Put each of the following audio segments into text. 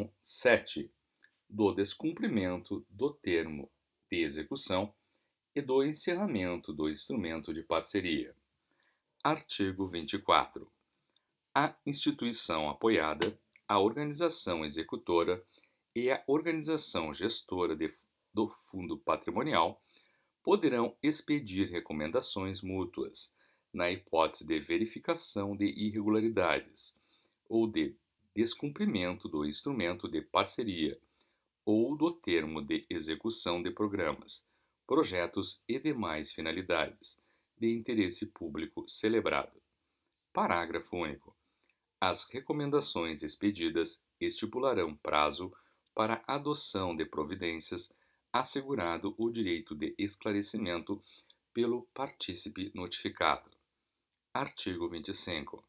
Seção 7. Do descumprimento do termo de execução e do encerramento do instrumento de parceria. Artigo 24. A instituição apoiada, a organização executora e a organização gestora do fundo patrimonial poderão expedir recomendações mútuas na hipótese de verificação de irregularidades ou de descumprimento do instrumento de parceria ou do termo de execução de programas, projetos e demais finalidades de interesse público celebrado. Parágrafo único. As recomendações expedidas estipularão prazo para adoção de providências, assegurado o direito de esclarecimento pelo partícipe notificado. Artigo 25.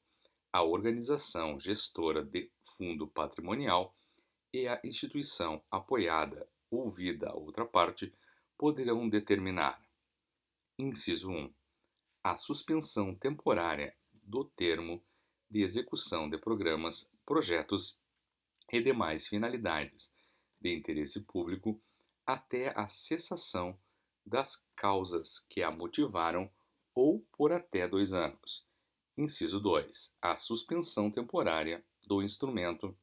A organização gestora de fundo patrimonial e a instituição apoiada, ouvida a outra parte, poderão determinar: inciso 1. A suspensão temporária do termo de execução de programas, projetos e demais finalidades de interesse público até a cessação das causas que a motivaram ou por até 2 anos. Inciso 2. A suspensão temporária do instrumento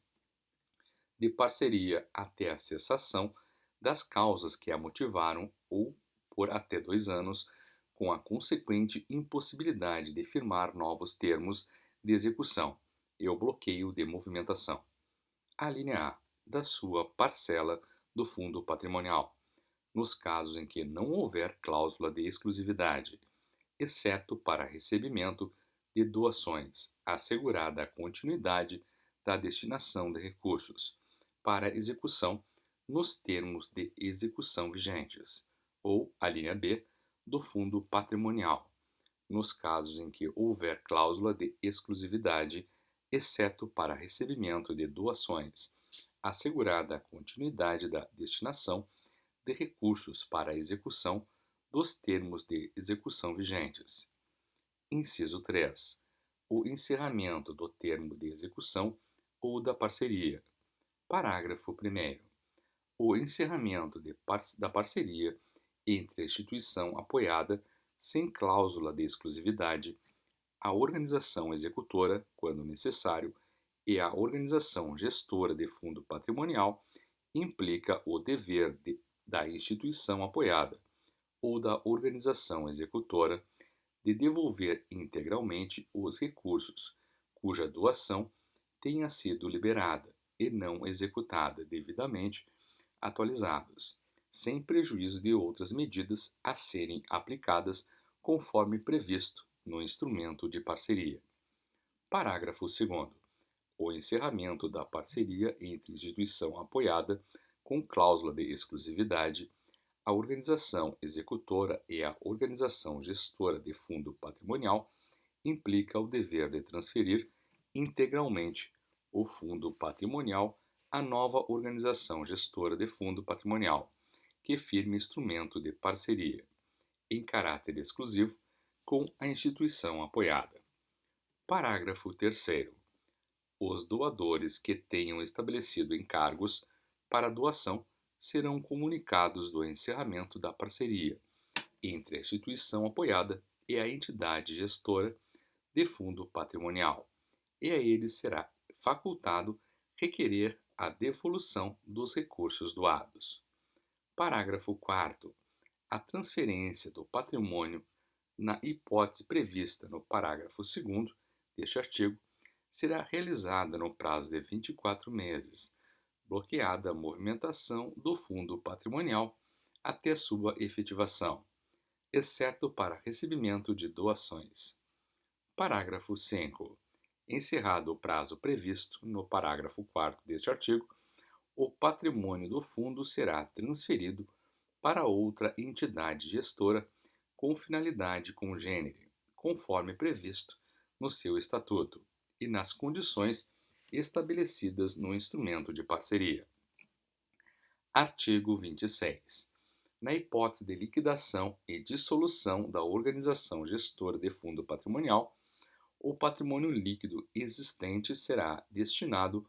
de parceria até a cessação das causas que a motivaram ou por até 2 anos, com a consequente impossibilidade de firmar novos termos de execução e o bloqueio de movimentação. A linha A. Da sua parcela do fundo patrimonial, nos casos em que não houver cláusula de exclusividade, exceto para recebimento de doações, assegurada a continuidade da destinação de recursos para execução nos termos de execução vigentes, ou a linha B, do fundo patrimonial, nos casos em que houver cláusula de exclusividade, exceto para recebimento de doações, assegurada a continuidade da destinação de recursos para a execução dos termos de execução vigentes. Inciso 3. O encerramento do termo de execução ou da parceria. Parágrafo 1º. O encerramento da parceria entre a instituição apoiada, sem cláusula de exclusividade, a organização executora, quando necessário, e a organização gestora de fundo patrimonial, implica o dever da instituição apoiada ou da organização executora de devolver integralmente os recursos cuja doação tenha sido liberada e não executada devidamente atualizados, sem prejuízo de outras medidas a serem aplicadas conforme previsto no instrumento de parceria. Parágrafo 2º. O encerramento da parceria entre instituição apoiada com cláusula de exclusividade, a organização executora e a organização gestora de fundo patrimonial implica o dever de transferir integralmente o fundo patrimonial à nova organização gestora de fundo patrimonial, que firme instrumento de parceria, em caráter exclusivo, com a instituição apoiada. Parágrafo 3º. Os doadores que tenham estabelecido encargos para doação serão comunicados do encerramento da parceria entre a instituição apoiada e a entidade gestora de fundo patrimonial, e a eles será facultado requerer a devolução dos recursos doados. Parágrafo 4º. A transferência do patrimônio, na hipótese prevista no parágrafo 2º deste artigo, será realizada no prazo de 24 meses, bloqueada a movimentação do fundo patrimonial até sua efetivação, exceto para recebimento de doações. Parágrafo 5. Encerrado o prazo previsto no parágrafo 4º deste artigo, o patrimônio do fundo será transferido para outra entidade gestora com finalidade congênere, conforme previsto no seu estatuto e nas condições estabelecidas no instrumento de parceria. Artigo 26. Na hipótese de liquidação e dissolução da organização gestora de fundo patrimonial, o patrimônio líquido existente será destinado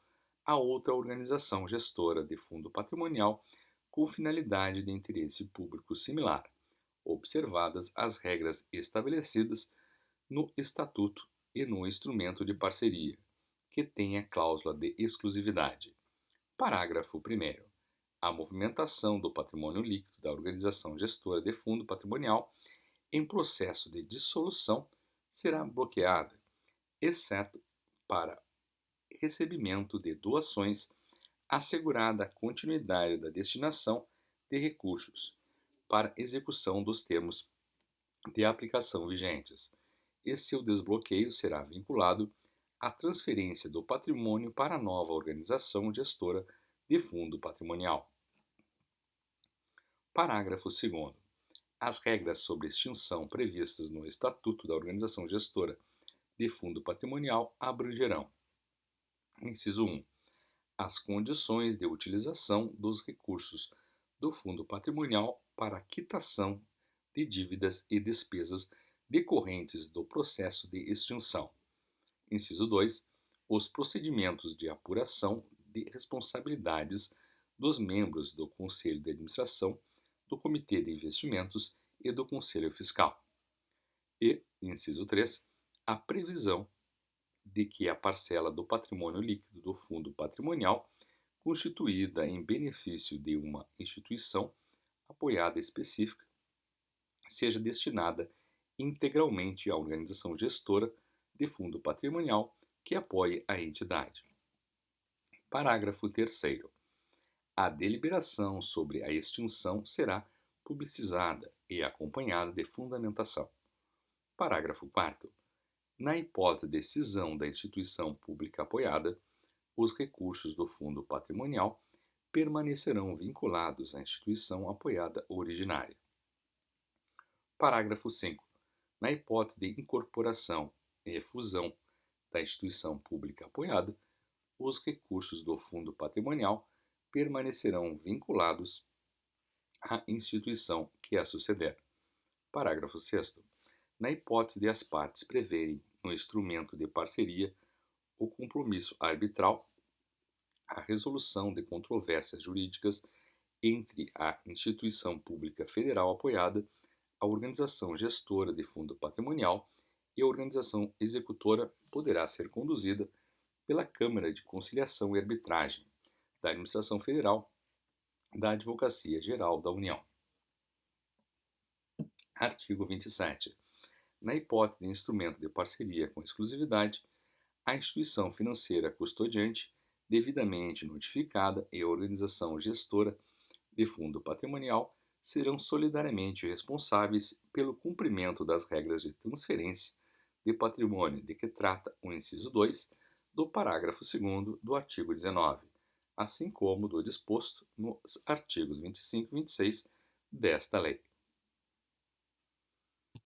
a outra organização gestora de fundo patrimonial com finalidade de interesse público similar, observadas as regras estabelecidas no Estatuto e no instrumento de parceria, que tenha cláusula de exclusividade. Parágrafo 1º. A movimentação do patrimônio líquido da organização gestora de fundo patrimonial em processo de dissolução será bloqueada, exceto para recebimento de doações, assegurada a continuidade da destinação de recursos para execução dos termos de aplicação vigentes, e seu desbloqueio será vinculado à transferência do patrimônio para a nova organização gestora de fundo patrimonial. Parágrafo 2º. As regras sobre extinção previstas no Estatuto da Organização Gestora de Fundo Patrimonial abrangerão: inciso 1. As condições de utilização dos recursos do fundo patrimonial para a quitação de dívidas e despesas decorrentes do processo de extinção. Inciso 2. Os procedimentos de apuração de responsabilidades dos membros do Conselho de Administração, do Comitê de Investimentos e do Conselho Fiscal. E, inciso 3, a previsão de que a parcela do patrimônio líquido do fundo patrimonial, constituída em benefício de uma instituição apoiada específica, seja destinada integralmente à organização gestora de fundo patrimonial que apoie a entidade. Parágrafo 3º. A deliberação sobre a extinção será publicizada e acompanhada de fundamentação. Parágrafo 4º. Na hipótese de cisão da instituição pública apoiada, os recursos do fundo patrimonial permanecerão vinculados à instituição apoiada originária. Parágrafo 5º. Na hipótese de incorporação e fusão da instituição pública apoiada, os recursos do fundo patrimonial permanecerão vinculados à instituição que a suceder. Parágrafo 6º. Na hipótese de as partes preverem no instrumento de parceria o compromisso arbitral, a resolução de controvérsias jurídicas entre a instituição pública federal apoiada, a organização gestora de fundo patrimonial e a organização executora poderá ser conduzida pela Câmara de Conciliação e Arbitragem da Administração Federal da Advocacia Geral da União. Artigo 27. Na hipótese de instrumento de parceria com exclusividade, a instituição financeira custodiante, devidamente notificada, e a organização gestora de fundo patrimonial serão solidariamente responsáveis pelo cumprimento das regras de transferência de patrimônio de que trata o inciso 2 do parágrafo 2º do artigo 19, assim como do disposto nos artigos 25 e 26 desta lei.